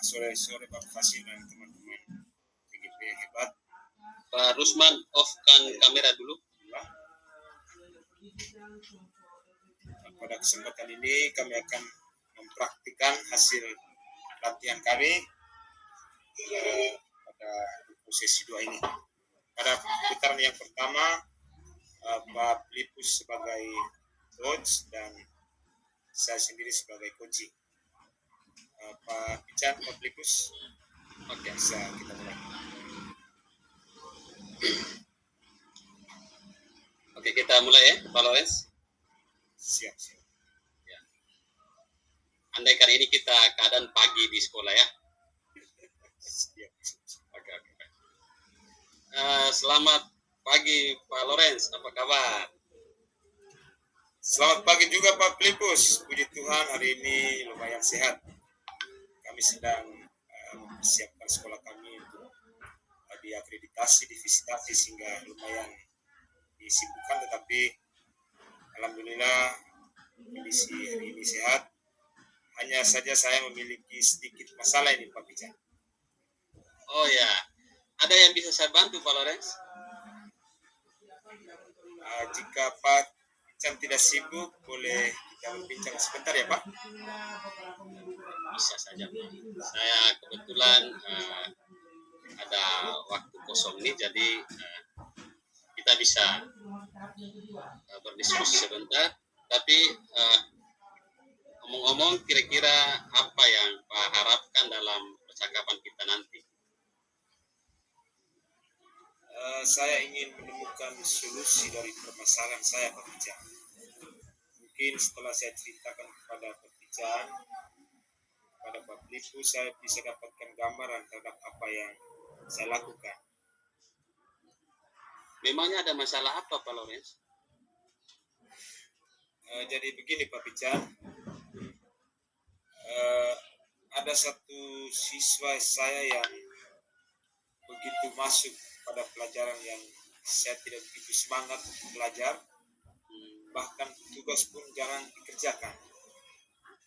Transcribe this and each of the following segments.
sore-sore Pak Fasil dan teman-teman TGP yang hebat. Pak Rusman, off-kan kamera dulu. Pada kesempatan ini kami akan mempraktikkan hasil latihan kami pada sesi 2 ini. Pada putaran yang pertama, Pak Lipus sebagai coach dan saya sendiri sebagai coaching. Pak Pican, Pak Lipus, oke, bisa kita mulai. Oke, kita mulai ya, Pak Lawrence. Siap. Ya. Andaikan ini kita keadaan pagi di sekolah ya. Siap. Oke. Selamat pagi Pak Lawrence, apa kabar? Selamat pagi juga Pak Lipus. Puji Tuhan hari ini lumayan sehat. Kami sedang mempersiapkan sekolah kami untuk diakreditasi, divisitasi sehingga lumayan disibukkan, tetapi alhamdulillah kondisi hari ini sehat. Hanya saja saya memiliki sedikit masalah ini Pak Pican. Oh ya, ada yang bisa saya bantu Pak Lawrence? Jika Pak Pican tidak sibuk, boleh kita berbincang sebentar ya Pak? Bisa saja. Saya kebetulan ada waktu kosong nih, jadi kita bisa berdiskusi sebentar. Tapi ngomong-ngomong, kira-kira apa yang Pak harapkan dalam percakapan kita nanti? Saya ingin menemukan solusi dari permasalahan saya Pak Pican. Mungkin setelah saya ceritakan kepada Pak Pican, pada Pak Lipus, saya bisa dapatkan gambaran terhadap apa yang saya lakukan. Memangnya ada masalah apa Pak Lawrence? Jadi begini Pak Pican, ada satu siswa saya yang begitu masuk pada pelajaran yang saya tidak begitu semangat belajar, bahkan tugas pun jarang dikerjakan.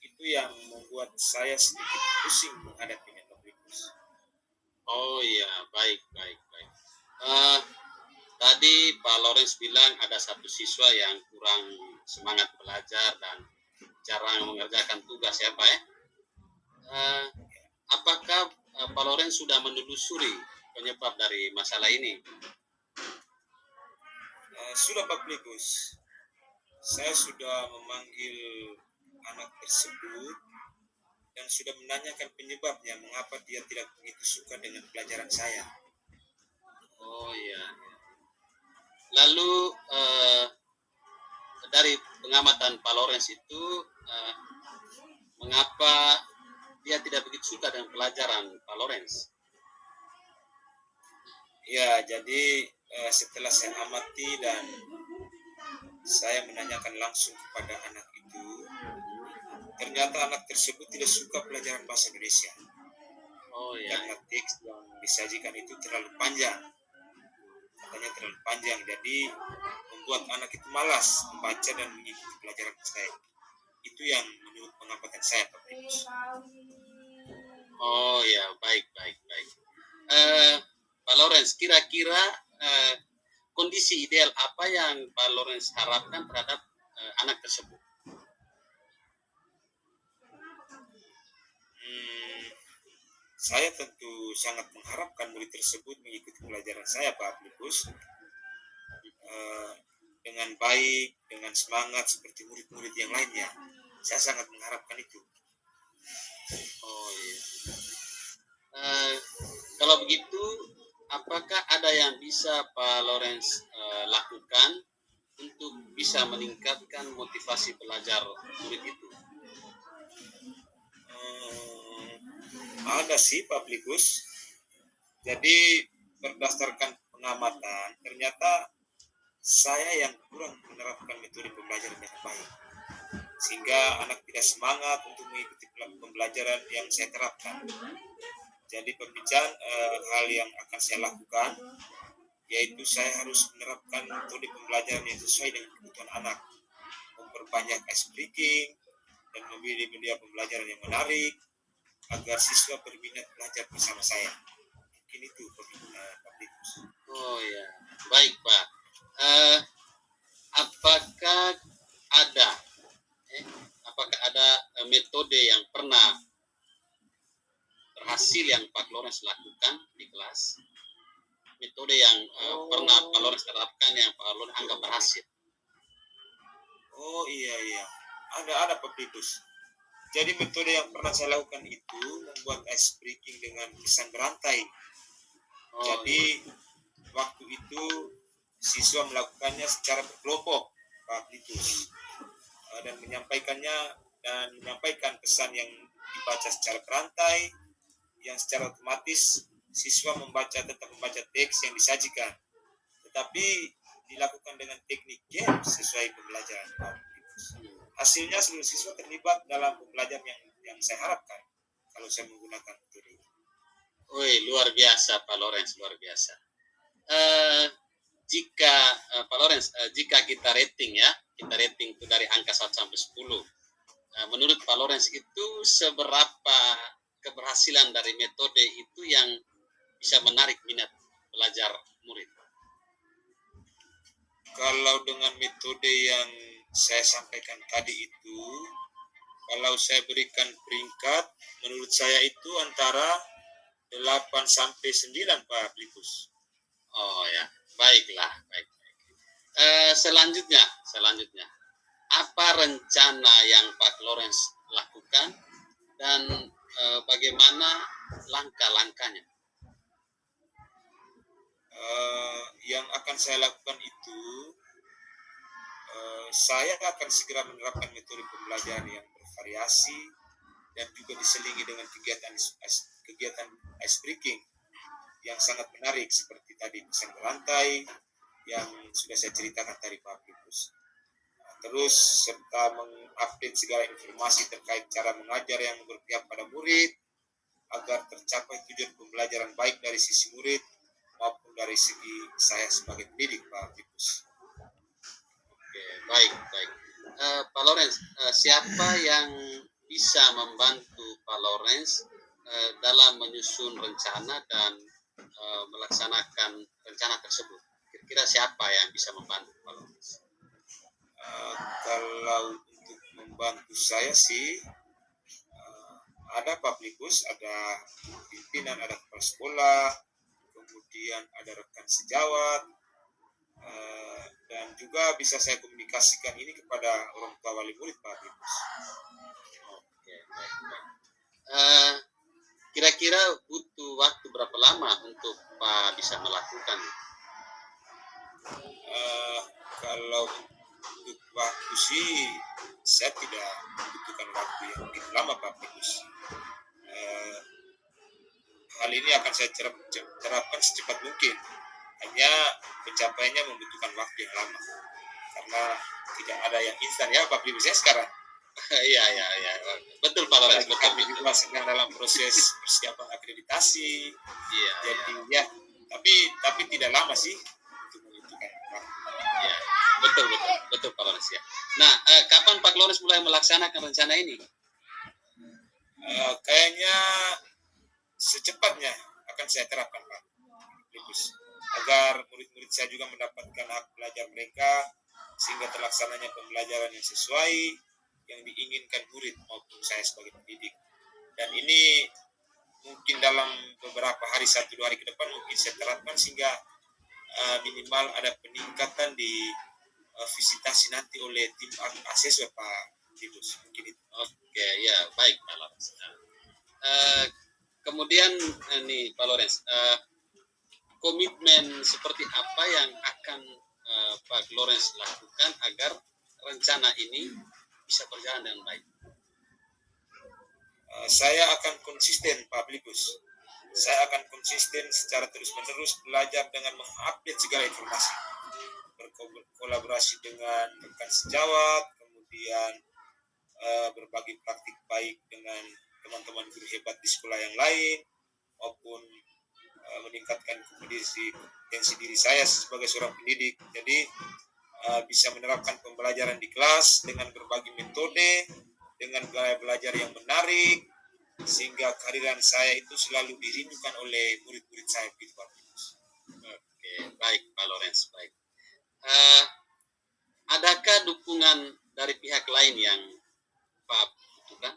Itu yang membuat saya sedikit pusing menghadapinya Pak Lipus. Oh iya, baik. Tadi Pak Lawrence bilang ada satu siswa yang kurang semangat belajar dan jarang mengerjakan tugas ya Pak ya. Apakah Pak Lawrence sudah menelusuri penyebab dari masalah ini? Sudah Pak Lipus, saya sudah memanggil anak tersebut dan sudah menanyakan penyebabnya mengapa dia tidak begitu suka dengan pelajaran saya. Oh iya. Lalu dari pengamatan Pak Lawrence itu, mengapa dia tidak begitu suka dengan pelajaran Pak Lawrence? Ya, jadi setelah saya amati dan saya menanyakan langsung kepada anak itu, ternyata anak tersebut tidak suka pelajaran bahasa Indonesia. Oh ya. Karena teks yang disajikan itu terlalu panjang. Katanya terlalu panjang, jadi membuat anak itu malas membaca dan mengikuti pelajaran saya. Itu yang menurut pengamatan saya Pak Lipus. Oh ya, baik. Pak Lawrence, kira-kira kondisi ideal apa yang Pak Lawrence harapkan terhadap anak tersebut? Saya tentu sangat mengharapkan murid tersebut mengikuti pelajaran saya Pak Lipus dengan baik, dengan semangat seperti murid-murid yang lainnya. Saya sangat mengharapkan itu. Oh iya. Kalau begitu, apakah ada yang bisa Pak Lawrence lakukan untuk bisa meningkatkan motivasi belajar murid itu? Ada sih Pak Lipus. Jadi berdasarkan pengamatan, ternyata saya yang kurang menerapkan metode pembelajaran yang baik, sehingga anak tidak semangat untuk mengikuti pembelajaran yang saya terapkan. Jadi pembicaraan hal yang akan saya lakukan, yaitu saya harus menerapkan metode pembelajaran yang sesuai dengan kebutuhan anak, memperbanyak ice breaking dan memilih media pembelajaran yang menarik, agar siswa berminat belajar bersama saya. Mungkin itu Pak Titus. Oh ya, baik Pak. Apakah ada apakah ada metode yang pernah berhasil yang Pak Lawrence lakukan di kelas? Metode yang pernah Pak Lawrence terapkan yang Pak Lawrence anggap berhasil? Oh iya, ada Pak Titus. Jadi metode yang pernah saya lakukan itu membuat ice breaking dengan pesan berantai. Jadi waktu itu siswa melakukannya secara berkelompok, Pak Titus, dan menyampaikan pesan yang dibaca secara berantai, yang secara otomatis siswa tetap membaca teks yang disajikan, tetapi dilakukan dengan teknik game sesuai pembelajaran, Pak Titus. Hasilnya seluruh siswa terlibat dalam pembelajaran yang saya harapkan kalau saya menggunakan metode itu. Wih, luar biasa Pak Lawrence, luar biasa. Jika Pak Lawrence, jika kita rating itu dari angka 1 sampai 10. Menurut Pak Lawrence itu seberapa keberhasilan dari metode itu yang bisa menarik minat belajar murid? Kalau dengan metode yang saya sampaikan tadi itu, kalau saya berikan peringkat, menurut saya itu antara 8 sampai 9, Pak Titus. Oh ya, baiklah, baik. Selanjutnya, apa rencana yang Pak Lawrence lakukan dan bagaimana langkah-langkahnya? Yang akan saya lakukan itu, saya akan segera menerapkan metode pembelajaran yang bervariasi dan juga diselingi dengan kegiatan ice breaking yang sangat menarik seperti tadi pesan berantai yang sudah saya ceritakan tadi Pak Titus. Terus serta mengupdate segala informasi terkait cara mengajar yang berpihak pada murid agar tercapai tujuan pembelajaran baik dari sisi murid maupun dari segi saya sebagai pendidik, Pak Titus. Oke, baik. Pak Lawrence, siapa yang bisa membantu Pak Lawrence dalam menyusun rencana dan melaksanakan rencana tersebut? Kira-kira siapa yang bisa membantu Pak Lawrence? Kalau untuk membantu saya sih ada Pak Titus, ada pimpinan, ada kepala sekolah, kemudian ada rekan sejawat, dan juga bisa saya komunikasikan ini kepada orang tua wali murid Pak Titus. Oke, baik. Kira-kira butuh waktu berapa lama untuk Pak bisa melakukan? Kalau untuk waktu sih saya tidak membutuhkan waktu yang begitu lama Pak Titus. Hal ini akan saya terapkan secepat mungkin. Hanya pencapaiannya membutuhkan waktu yang lama karena tidak ada yang instan ya Pak Titus ya sekarang. Iya. Betul Pak Lawrence. Kami juga sedang dalam proses persiapan akreditasi. Iya. Jadi ya, tapi tidak lama sih untuk membutuhkan waktu. Iya. Betul Pak Lawrence ya. Nah, kapan Pak Lawrence mulai melaksanakan rencana ini? Kayaknya secepatnya akan saya terapkan Pak Titus, agar murid-murid saya juga mendapatkan hak belajar mereka sehingga terlaksananya pembelajaran yang sesuai yang diinginkan murid maupun saya sebagai pendidik. Dan ini mungkin dalam beberapa hari, 1-2 hari ke depan mungkin saya terapkan sehingga minimal ada peningkatan di visitasi nanti oleh tim asesor Pak Titus. Mungkin itu. Oke, ya baik Pak Lawrence. Kemudian nih Pak Lawrence, komitmen seperti apa yang akan Pak Lawrence lakukan agar rencana ini bisa berjalan dengan baik? Saya akan konsisten Pak Titus. Saya akan konsisten secara terus-menerus belajar dengan mengupdate segala informasi, berkolaborasi dengan rekan sejawat, kemudian berbagi praktik baik dengan teman-teman guru hebat di sekolah yang lain, maupun meningkatkan kompetensi diri saya sebagai seorang pendidik. Jadi bisa menerapkan pembelajaran di kelas dengan berbagai metode, dengan gaya belajar yang menarik, sehingga kehadiran saya itu selalu dirindukan oleh murid-murid saya begitu Pak Filipus. Oke, baik Pak Lawrence, baik. Eh, adakah dukungan dari pihak lain yang Pak butuhkan?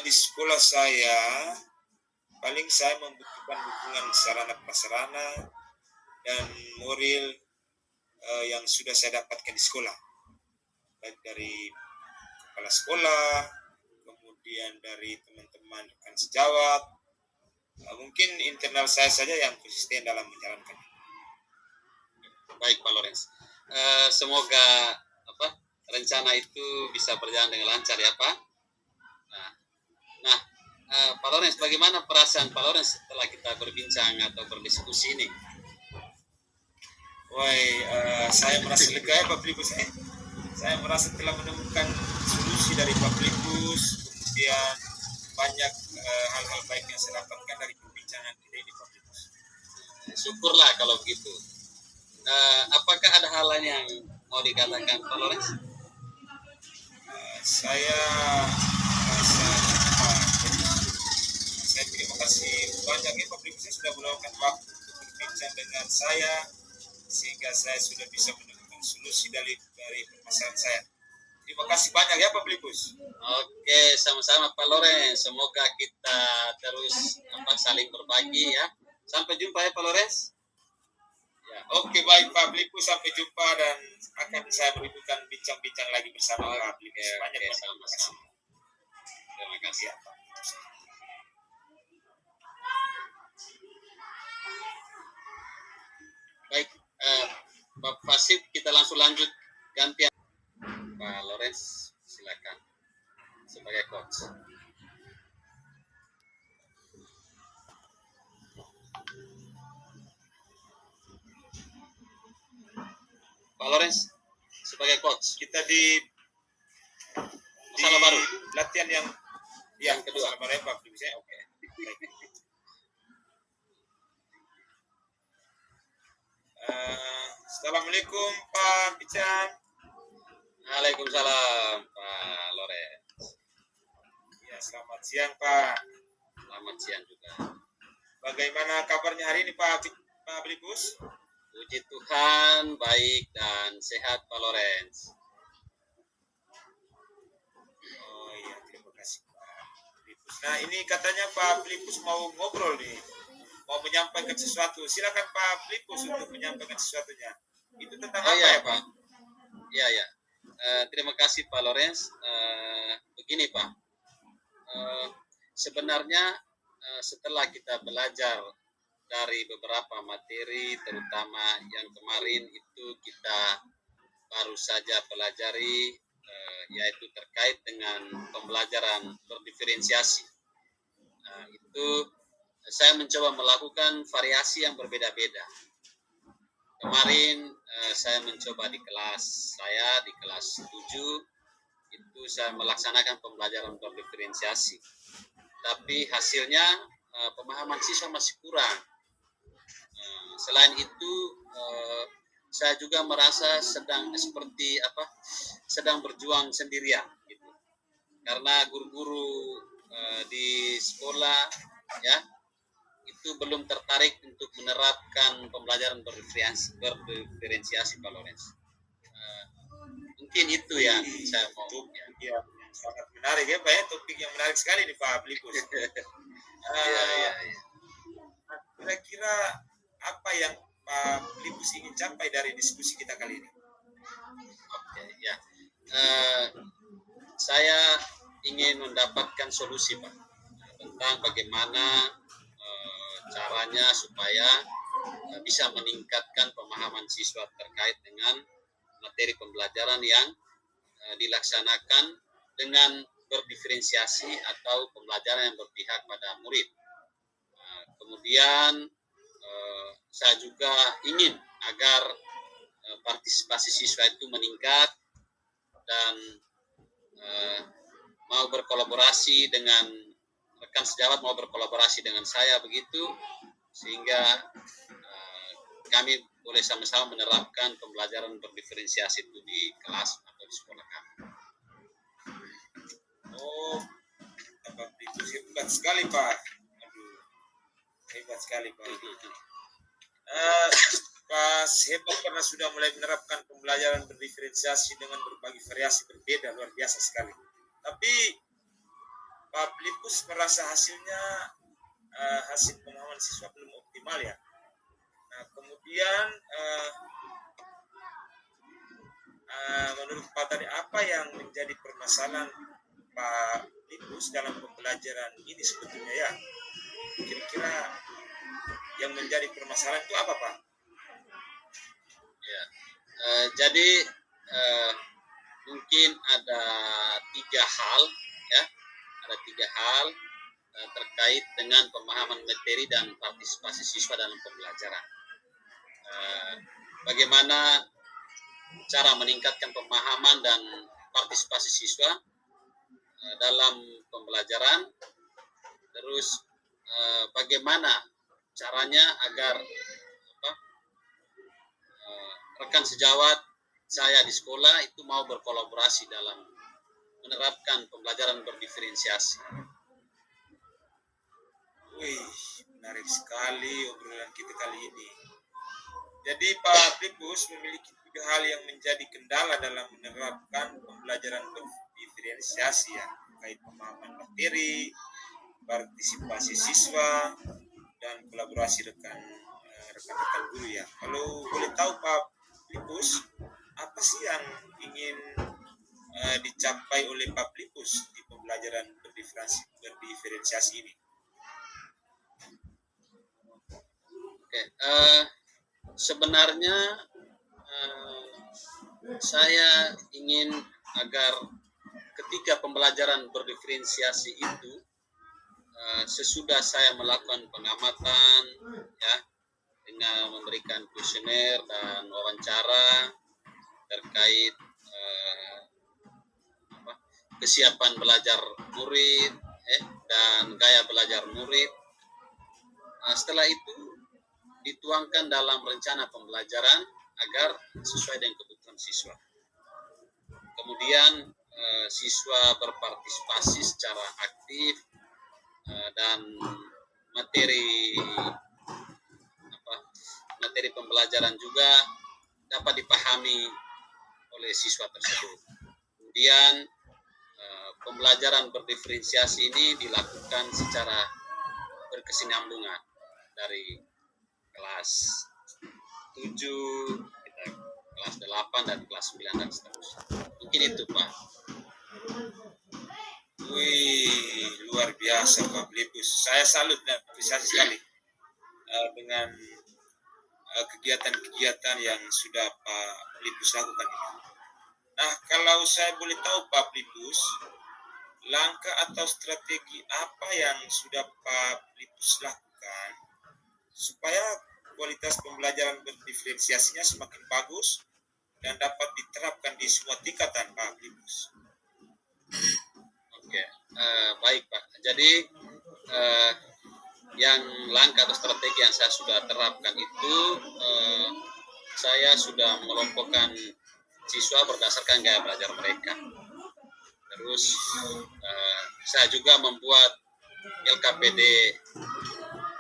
Di sekolah saya paling saya membutuhkan dukungan sarana prasarana dan moral yang sudah saya dapatkan di sekolah, baik dari kepala sekolah, kemudian dari teman-teman rekan sejawat, mungkin internal saya saja yang konsisten dalam menjalankan. Baik Pak Lawrence, semoga rencana itu bisa berjalan dengan lancar ya Pak. Nah, Pak Lawrence, bagaimana perasaan Pak Lawrence setelah kita berbincang atau berdiskusi ini? Saya merasa lega ya Pak Filipus. Saya merasa telah menemukan solusi dari Pak Filipus, kemudian banyak hal-hal baik yang saya dapatkan dari perbincangan kita ini Pak Filipus. Syukurlah kalau begitu. Apakah ada hal lain yang mau dikatakan Pak Lawrence? Saya merasa saya terima kasih banyak ya Pak Filipus sudah meluangkan waktu untuk berbincang dengan saya, sehingga saya sudah bisa menemukan solusi dari permasalahan saya. Terima kasih banyak ya Pak Filipus. Oke, sama-sama Pak Lawrence. Semoga kita terus saling berbagi ya. Sampai jumpa ya Pak Lawrence. Ya, oke baik Pak Filipus, sampai jumpa dan akan saya berikan bincang-bincang lagi bersama Pak Filipus. Banyak sama-sama. Terima kasih ya Pak. Baik, Pak Fasib, kita langsung lanjut gantian. Pak Lawrence, silakan sebagai coach. Pak Lawrence, sebagai coach, kita di masalah baru, latihan yang kedua. Masalah baru Pak Filipus. Oke. Assalamualaikum Pak Pican. Waalaikumsalam Pak Lawrence. Ya, selamat siang Pak. Selamat siang juga. Bagaimana kabarnya hari ini Pak Filipus? Puji Tuhan, baik dan sehat Pak Lawrence. Oh iya, terima kasih Pak Filipus. Nah, ini katanya Pak Filipus mau ngobrol nih, mau menyampaikan sesuatu. Silakan Pak Filipus untuk menyampaikan sesuatunya. Itu tentang apa ya Pak? Iya. Terima kasih Pak Lawrence. Begini Pak, sebenarnya setelah kita belajar dari beberapa materi, terutama yang kemarin itu kita baru saja pelajari, yaitu terkait dengan pembelajaran berdiferensiasi. Itu saya mencoba melakukan variasi yang berbeda-beda. Kemarin saya mencoba di kelas 7, itu saya melaksanakan pembelajaran berdiferensiasi. Tapi hasilnya pemahaman siswa masih kurang. Selain itu, saya juga merasa sedang berjuang sendirian, gitu. Karena guru-guru di sekolah, ya, itu belum tertarik untuk menerapkan pembelajaran berdiferensiasi, Pak Lawrence. Mungkin itu yang saya mau. Ya, sangat menarik ya Pak ya, topik yang menarik sekali nih Pak Filipus. Kira-kira apa yang Pak Filipus ingin capai dari diskusi kita kali ini? Oke, ya. Saya ingin mendapatkan solusi Pak tentang bagaimana caranya supaya bisa meningkatkan pemahaman siswa terkait dengan materi pembelajaran yang dilaksanakan dengan berdiferensiasi atau pembelajaran yang berpihak pada murid. Kemudian saya juga ingin agar partisipasi siswa itu meningkat dan mau berkolaborasi dengan rekan sejawat, mau berkolaborasi dengan saya begitu, sehingga kami boleh sama-sama menerapkan pembelajaran berdiferensiasi itu di kelas atau di sekolah kami. Oh, Pak Pelipus hebat sekali Pak. Aduh, hebat sekali Pak. Eh, Pas hebat karena sudah mulai menerapkan pembelajaran berdiferensiasi dengan berbagai variasi berbeda, luar biasa sekali. Tapi Pak Pelipus merasa hasilnya hasil pemahaman siswa belum optimal ya. Nah, kemudian menurut Pak tadi apa yang menjadi permasalahan Pak Pelipus dalam pembelajaran ini sebetulnya ya? Kira-kira yang menjadi permasalahan itu apa Pak? Ya. Jadi mungkin ada 3 hal ya, ada 3 hal terkait dengan pemahaman materi dan partisipasi siswa dalam pembelajaran. Bagaimana cara meningkatkan pemahaman dan partisipasi siswa dalam pembelajaran, terus bagaimana caranya agar rekan sejawat saya di sekolah itu mau berkolaborasi dalam menerapkan pembelajaran berdiferensiasi. Wih, menarik sekali obrolan kita kali ini. Jadi Pak Pelipus memiliki 3 hal yang menjadi kendala dalam menerapkan pembelajaran berdiferensiasi ya, terkait pemahaman materi, partisipasi siswa, dan kolaborasi rekan-rekan guru ya. Kalau boleh tahu Pak Pelipus, apa sih yang ingin dicapai oleh Pak Pelipus di pembelajaran berdiferensiasi ini? Oke, sebenarnya saya ingin agar ketika pembelajaran berdiferensiasi itu sesudah saya melakukan pengamatan ya, dengan memberikan kuesioner dan wawancara terkait kesiapan belajar murid dan gaya belajar murid. Setelah itu dituangkan dalam rencana pembelajaran agar sesuai dengan kebutuhan siswa. Kemudian siswa berpartisipasi secara aktif dan materi pembelajaran juga dapat dipahami oleh siswa tersebut. Kemudian pembelajaran berdiferensiasi ini dilakukan secara berkesinambungan dari kelas 7, kelas 8 dan kelas 9 dan seterusnya. Mungkin itu Pak. Wih, luar biasa Pak Pelipus. Saya salut dan apresiasi sekali dengan kegiatan-kegiatan yang sudah Pak Pelipus lakukan ini. Nah, kalau saya boleh tahu Pak Pelipus, langkah atau strategi apa yang sudah Pak Pelipus lakukan supaya kualitas pembelajaran berdiferensiasinya semakin bagus dan dapat diterapkan di semua tingkatan Pak Pelipus? Oke, baik Pak. Jadi yang langkah atau strategi yang saya sudah terapkan itu saya sudah mengelompokkan siswa berdasarkan gaya belajar mereka. Terus saya juga membuat LKPD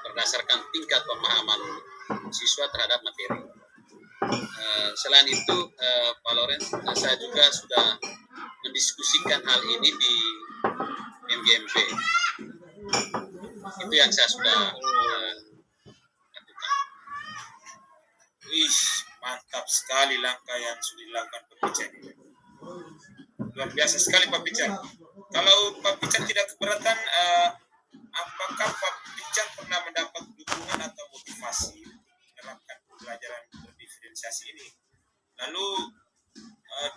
berdasarkan tingkat pemahaman siswa terhadap materi. Selain itu, Pak Lorenz, saya juga sudah mendiskusikan hal ini di MGMP. Itu yang saya sudah lakukan. Wih, mantap sekali langkah yang sudah dilakukan Pak Pican. Luar biasa sekali Pak Pican. Kalau Pak Pican tidak keberatan, apakah Pak Pican pernah mendapat dukungan atau motivasi menerapkan pembelajaran berdiferensiasi ini? Lalu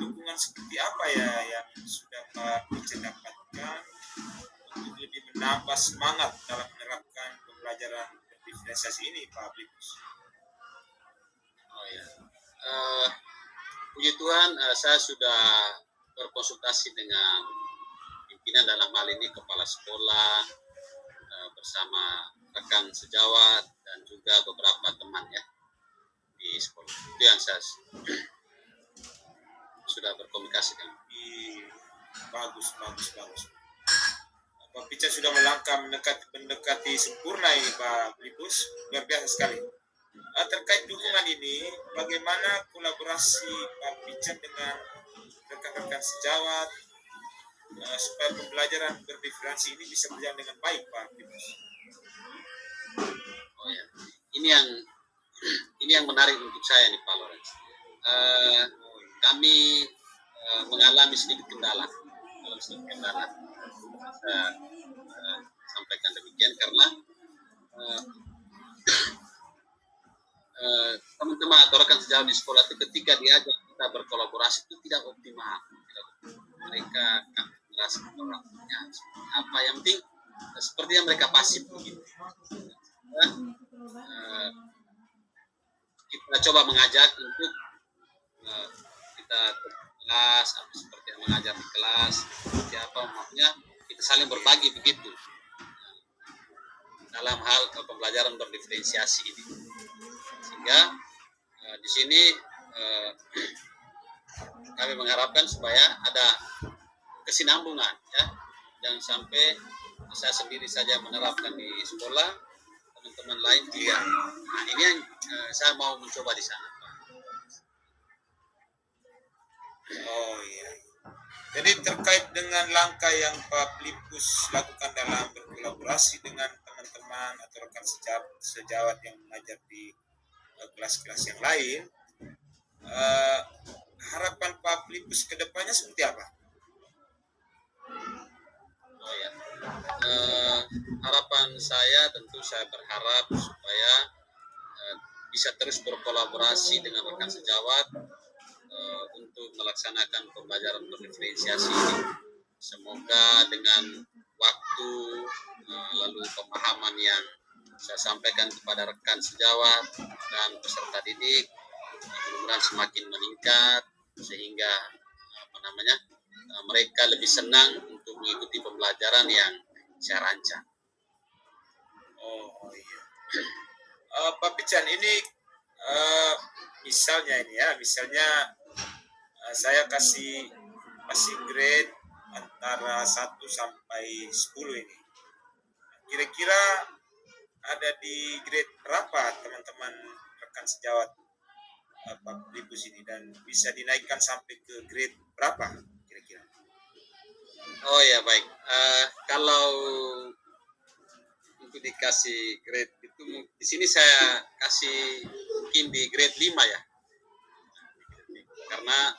dukungan seperti apa ya yang sudah Pak Pican dapatkan untuk lebih menambah semangat dalam menerapkan pembelajaran berdiferensiasi ini Pak Pelipus? Oh ya, puji Tuhan, saya sudah berkonsultasi dengan pimpinan dalam hal ini kepala sekolah bersama rekan sejawat dan juga beberapa teman ya di sekolah. Itu yang saya sudah berkomunikasi dengan. Bagus. Pak Pican sudah melangkah mendekati sempurna ini Pak Filipus, luar biasa sekali. Terkait dukungan ini, bagaimana kolaborasi Pak Pican dengan rekan-rekan sejawat supaya pembelajaran berdiferensi ini bisa berjalan dengan baik Pak Filipus? Oh ya, ini yang menarik untuk saya nih Pak Lorenz. Kami mengalami sedikit kendala, Saya sampaikan demikian karena teman-teman atau rekan sejawat di sekolah itu ketika diajak kita berkolaborasi itu tidak optimal. Mereka merasa orangnya apa yang penting sepertinya mereka pasif begitu. Kita coba mengajak untuk kita ke kelas atau seperti yang mengajar di kelas, seperti apa maksudnya kita saling berbagi begitu dalam hal pembelajaran berdiferensiasi ini, sehingga di sini kami mengharapkan supaya ada kesinambungan ya, jangan sampai saya sendiri saja menerapkan di sekolah, teman-teman lain tidak. Nah, ini yang saya mau mencoba di sana Pak. Oh iya. Jadi terkait dengan langkah yang Pak Filipus lakukan dalam berkolaborasi dengan teman-teman atau rekan sejawat yang mengajar di kelas-kelas yang lain, harapan Pak Filipus ke depannya seperti apa? Oh ya, harapan saya tentu saya berharap supaya bisa terus berkolaborasi dengan rekan sejawat untuk melaksanakan pembelajaran berdiferensiasi ini. Semoga dengan waktu lalu pemahaman yang saya sampaikan kepada rekan sejawat dan peserta didik mudah-mudahan semakin meningkat sehingga mereka lebih senang untuk mengikuti pembelajaran yang saya rancang. Oh iya. Pak Pican, ini misalnya saya kasih grade antara 1 sampai 10 ini. Kira-kira ada di grade berapa teman-teman rekan sejawat Pak Filipus ini, dan bisa dinaikkan sampai ke grade berapa kira-kira? Oh ya baik, kalau untuk dikasih grade itu di sini saya kasih mungkin di grade 5 ya, karena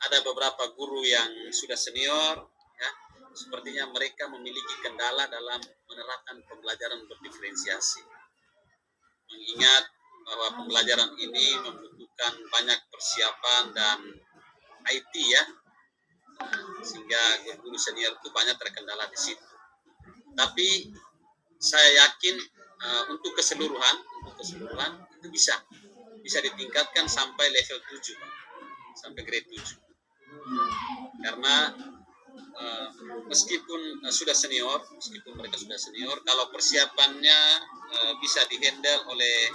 ada beberapa guru yang sudah senior ya, sepertinya mereka memiliki kendala dalam menerapkan pembelajaran berdiferensiasi, mengingat bahwa pembelajaran ini membutuhkan banyak persiapan dan IT ya, sehingga guru senior itu banyak terkendala di situ. Tapi saya yakin untuk keseluruhan itu bisa ditingkatkan sampai level 7, sampai grade 7. Karena meskipun mereka sudah senior, kalau persiapannya bisa dihandle oleh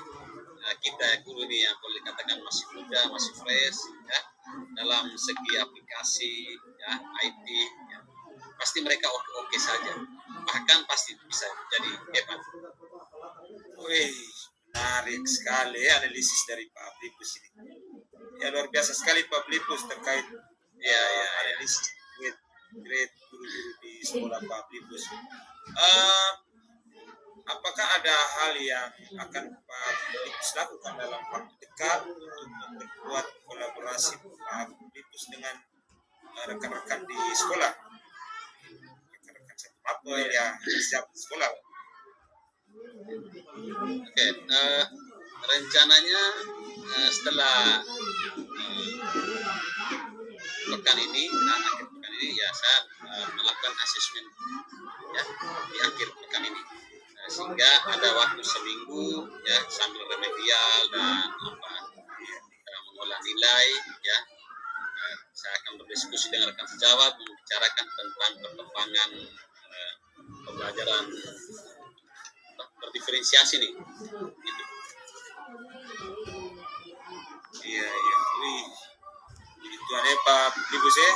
kita guru ini yang boleh dikatakan masih muda, masih fresh ya, dalam segi aplikasi ya, IT ya, pasti mereka oke saja, bahkan pasti bisa jadi hebat. Wih, menarik sekali ya analisis dari Pak Filipus ini. Ya luar biasa sekali Pak Filipus terkait analisis grade guru-guru di sekolah Pak Filipus. Apakah ada hal yang akan Pak Filipus lakukan dalam waktu dekat untuk memperkuat kolaborasi Pak Filipus dengan rekan-rekan di sekolah, rekan-rekan satu mapel ya siap sekolah? Oke, rencananya setelah akhir pekan ini ya saya melakukan asesmen ya di akhir pekan ini, sehingga ada waktu seminggu ya sambil remedial dan mengolah nilai ya. Saya akan berdiskusi dengan rekan sejawat membicarakan tentang perkembangan pembelajaran berdiferensiasi nih gitu. Iya. Wih, itu aneh Pak Filipus ya.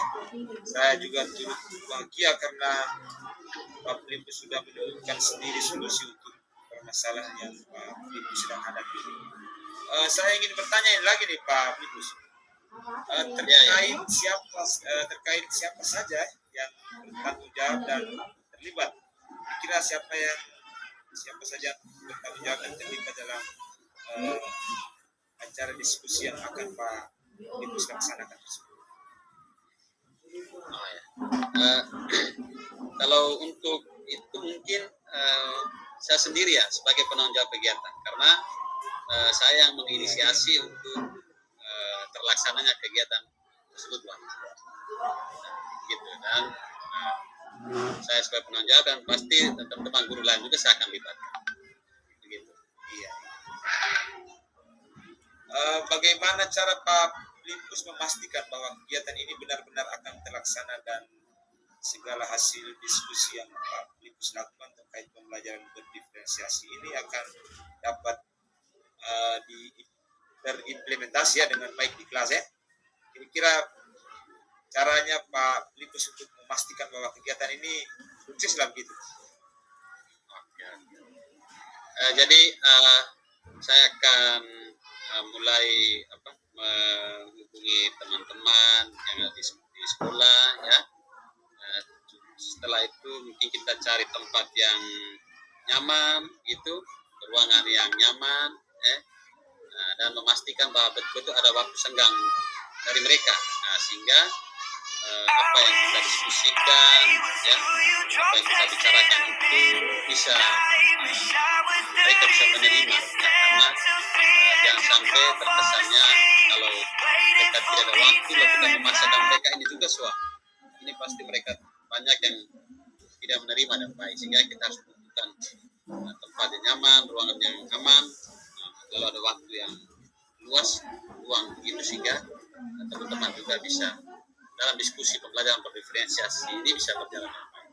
Saya juga turut bahagia karena Pak Filipus sudah menemukan sendiri solusi untuk permasalahan yang Pak Filipus sedang hadapi ini. Saya ingin bertanya lagi nih Pak Filipus, terkait siapa saja yang bertanggung jawab dan terlibat. Kira siapa saja yang bertanggung jawab dan terlibat dalam acara diskusi yang akan Pak Filipus laksanakan tersebut. Kalau untuk itu mungkin saya sendiri ya sebagai penanggung jawab kegiatan, karena saya yang menginisiasi untuk terlaksananya kegiatan tersebut, Pak. Gitu, dan saya sebagai penanggung jawab dan pasti teman-teman guru lain juga saya akan libatkan. Begitu. Iya. Bagaimana cara Pak Filipus memastikan bahwa kegiatan ini benar-benar akan terlaksana dan segala hasil diskusi yang Pak Filipus lakukan terkait pembelajaran berdiferensiasi ini akan dapat terimplementasi ya dengan baik di kelas ya. Kira-kira caranya Pak Filipus untuk memastikan bahwa kegiatan ini sukses lah begitu. Oke. Jadi saya akan mulai menghubungi teman-teman yang ada di sekolah ya. Setelah itu mungkin kita cari tempat yang nyaman gitu, ruangan yang nyaman dan memastikan bahwa betul-betul ada waktu senggang dari mereka, sehingga apa yang kita diskusikan ya, apa yang kita bicarakan itu bisa mereka bisa menerima ya, karena jangan sampai terkesannya kalau mereka tidak ada waktu lalu kita memaksakan mereka, ini juga ini pasti mereka banyak yang tidak menerima dan baik, sehingga kita harus membutuhkan tempat yang nyaman, ruangan yang aman, lalu ada waktu yang luas, ruang begitu, sehingga teman-teman juga bisa dalam diskusi pembelajaran berdiferensiasi ini bisa berjalan dengan baik.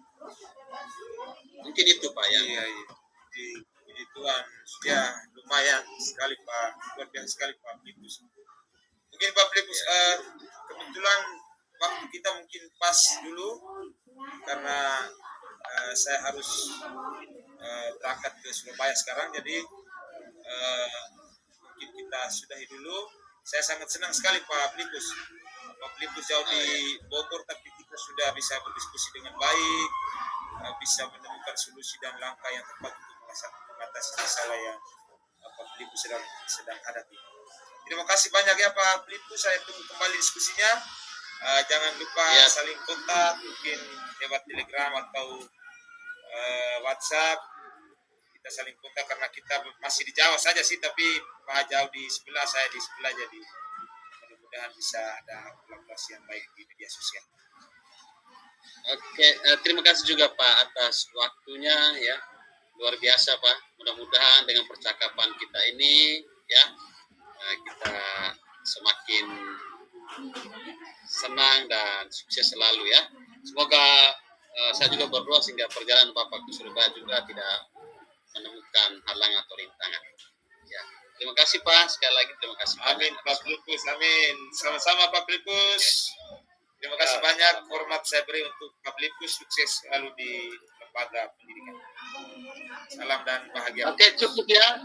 Mungkin itu Pak yang Puji Tuhan, ya lumayan sekali Pak, luar biasa sekali Pak Filipus. Mungkin Pak Filipus kebetulan waktu kita mungkin pas dulu karena saya harus berangkat ke Surabaya sekarang, jadi mungkin kita sudahi dulu. Saya sangat senang sekali Pak Filipus. Pak Filipus jauh di Bogor, tapi kita sudah bisa berdiskusi dengan baik, bisa menemukan solusi dan langkah yang tepat untuk mengatasi masalah yang Pak Filipus sedang hadapi. Terima kasih banyak ya Pak Filipus, saya tunggu kembali diskusinya. Jangan lupa saling kontak, mungkin lewat Telegram atau WhatsApp. Kita saling kontak karena kita masih di Jawa saja sih, tapi Pak jauh di sebelah, saya di sebelah, jadi mudah-mudahan bisa ada kolaborasi yang baik di media sosial. Oke, terima kasih juga Pak atas waktunya ya, luar biasa Pak. Mudah-mudahan dengan percakapan kita ini ya kita semakin senang dan sukses selalu ya. Semoga saya juga berdoa sehingga perjalanan Bapak ke Surabaya juga tidak menemukan halangan atau rintangan. Ya, terima kasih Pak, sekali lagi terima kasih. Amin Pak Filipus, amin. Sama-sama Pak Filipus. Terima kasih banyak, hormat saya beri untuk Pak Filipus, sukses selalu di lembaga pendidikan. Salam dan bahagia. Oke, cukup ya.